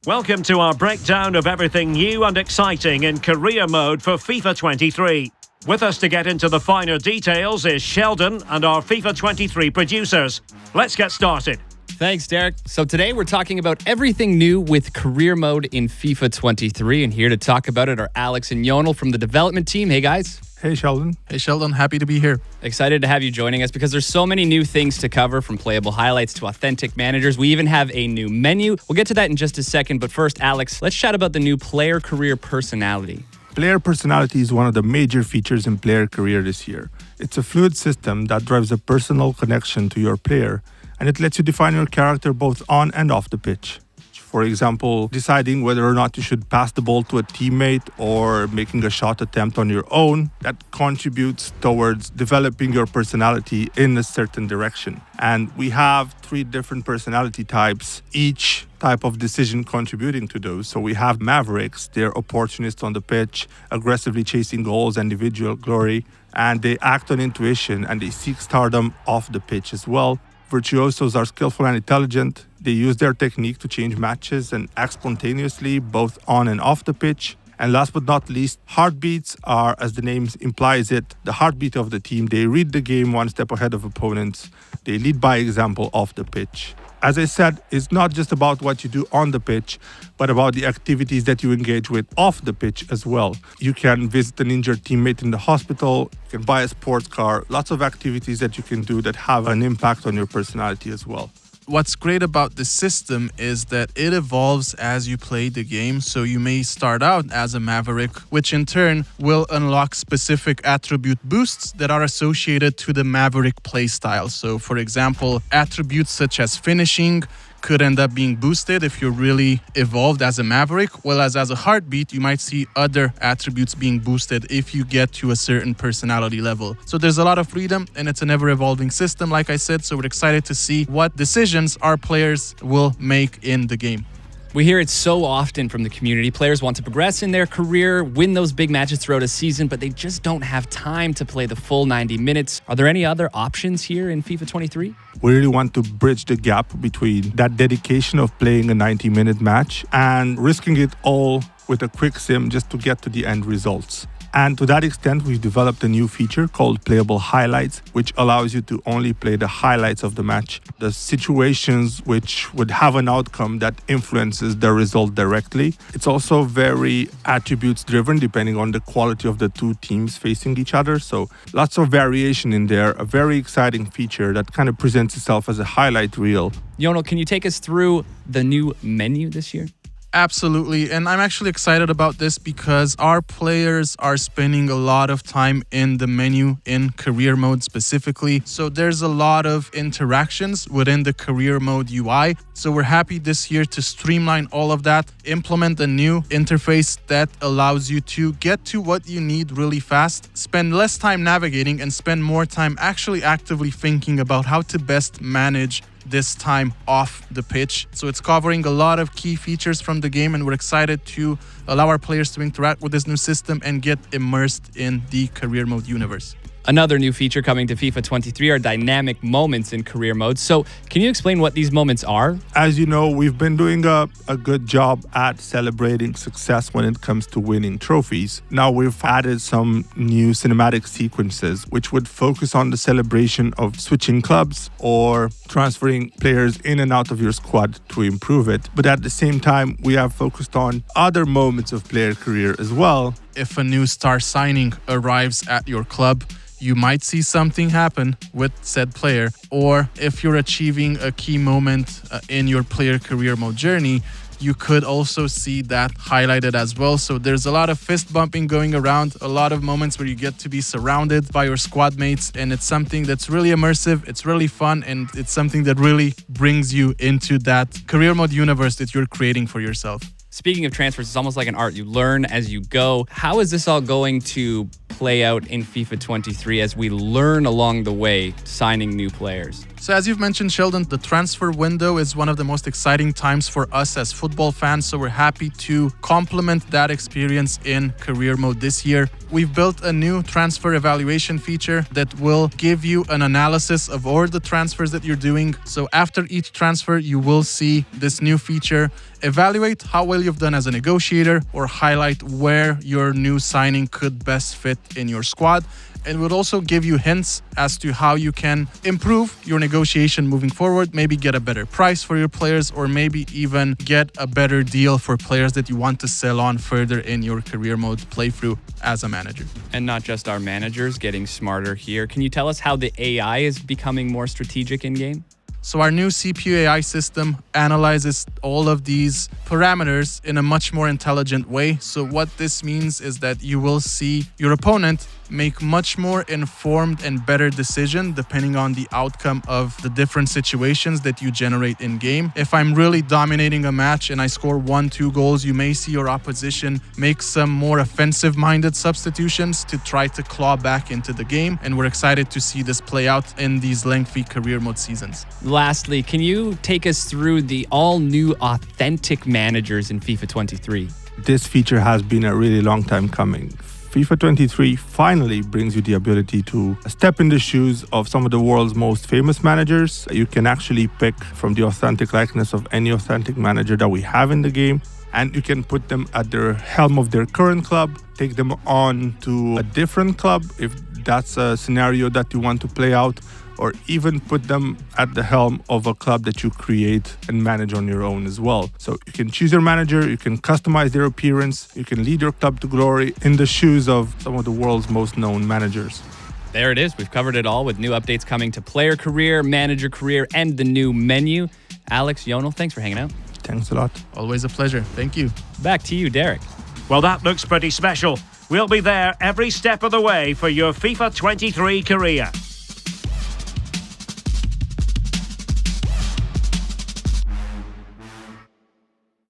Welcome to our breakdown of everything new and exciting in career mode for FIFA 23. With us to get into the finer details is Sheldon and our FIFA 23 producers. Let's get started. Thanks, Derek. So today we're talking about everything new with career mode in FIFA 23. And here to talk about it are Alex and Yonel from the development team. Hey, guys. Hey, Sheldon. Hey, Sheldon. Happy to be here. Excited to have you joining us because there's so many new things to cover, from playable highlights to authentic managers. We even have a new menu. We'll get to that in just a second. But first, Alex, let's chat about the new player career personality. Player personality is one of the major features in player career this year. It's a fluid system that drives a personal connection to your player, and it lets you define your character both on and off the pitch. For example, deciding whether or not you should pass the ball to a teammate or making a shot attempt on your own, that contributes towards developing your personality in a certain direction. And we have 3 different personality types, each type of decision contributing to those. So we have Mavericks, they're opportunists on the pitch, aggressively chasing goals and individual glory, and they act on intuition and they seek stardom off the pitch as well. Virtuosos are skillful and intelligent. They use their technique to change matches and act spontaneously, both on and off the pitch. And last but not least, heartbeats are, as the name implies it, the heartbeat of the team. They read the game one step ahead of opponents. They lead by example off the pitch. As I said, it's not just about what you do on the pitch, but about the activities that you engage with off the pitch as well. You can visit an injured teammate in the hospital, you can buy a sports car, lots of activities that you can do that have an impact on your personality as well. What's great about the system is that it evolves as you play the game. So you may start out as a Maverick, which in turn will unlock specific attribute boosts that are associated to the Maverick playstyle. So for example, attributes such as finishing could end up being boosted if you're really evolved as a Maverick, whereas as a heartbeat, you might see other attributes being boosted if you get to a certain personality level. So there's a lot of freedom, and it's an ever-evolving system, like I said, so we're excited to see what decisions our players will make in the game. We hear it so often from the community. Players want to progress in their career, win those big matches throughout a season, but they just don't have time to play the full 90 minutes. Are there any other options here in FIFA 23? We really want to bridge the gap between that dedication of playing a 90-minute match and risking it all with a quick sim just to get to the end results. And to that extent, we've developed a new feature called Playable Highlights, which allows you to only play the highlights of the match, the situations which would have an outcome that influences the result directly. It's also very attributes driven, depending on the quality of the 2 teams facing each other. So lots of variation in there, a very exciting feature that kind of presents itself as a highlight reel. Yonel, can you take us through the new menu this year? Absolutely, and I'm actually excited about this because our players are spending a lot of time in the menu in career mode specifically. So there's a lot of interactions within the career mode UI. So we're happy this year to streamline all of that, implement a new interface that allows you to get to what you need really fast, spend less time navigating and spend more time actually actively thinking about how to best manage this time off the pitch. So it's covering a lot of key features from the game, and we're excited to allow our players to interact with this new system and get immersed in the career mode universe. Another new feature coming to FIFA 23 are dynamic moments in career mode. So can you explain what these moments are? As you know, we've been doing a good job at celebrating success when it comes to winning trophies. Now we've added some new cinematic sequences, which would focus on the celebration of switching clubs or transferring players in and out of your squad to improve it. But at the same time, we have focused on other moments of player career as well. If a new star signing arrives at your club, you might see something happen with said player, or if you're achieving a key moment in your player career mode journey, you could also see that highlighted as well. So there's a lot of fist bumping going around, a lot of moments where you get to be surrounded by your squad mates, and it's something that's really immersive, it's really fun, and it's something that really brings you into that career mode universe that you're creating for yourself. Speaking of transfers, it's almost like an art. You learn as you go. How is this all going to play out in FIFA 23 as we learn along the way signing new players? So as you've mentioned, Sheldon, the transfer window is one of the most exciting times for us as football fans, so we're happy to complement that experience in career mode this year. We've built a new transfer evaluation feature that will give you an analysis of all the transfers that you're doing. So after each transfer, you will see this new feature evaluate how well you've done as a negotiator or highlight where your new signing could best fit in your squad. It would also give you hints as to how you can improve your negotiation moving forward, maybe get a better price for your players, or maybe even get a better deal for players that you want to sell on further in your career mode playthrough as a manager. And not just our managers getting smarter here. Can you tell us how the AI is becoming more strategic in-game? So our new CPU AI system analyzes all of these parameters in a much more intelligent way. So what this means is that you will see your opponent make much more informed and better decision depending on the outcome of the different situations that you generate in game. If I'm really dominating a match and I score 1-2 goals, you may see your opposition make some more offensive-minded substitutions to try to claw back into the game, and we're excited to see this play out in these lengthy career mode seasons. Lastly, can you take us through the all-new authentic managers in FIFA 23? This feature has been a really long time coming. FIFA 23 finally brings you the ability to step in the shoes of some of the world's most famous managers. You can actually pick from the authentic likeness of any authentic manager that we have in the game, and you can put them at the helm of their current club, take them on to a different club if that's a scenario that you want to play out, or even put them at the helm of a club that you create and manage on your own as well. So you can choose your manager, you can customize their appearance, you can lead your club to glory in the shoes of some of the world's most known managers. There it is. We've covered it all with new updates coming to player career, manager career, and the new menu. Alex, Jonel, thanks for hanging out. Thanks a lot. Always a pleasure. Thank you. Back to you, Derek. Well, that looks pretty special. We'll be there every step of the way for your FIFA 23 career.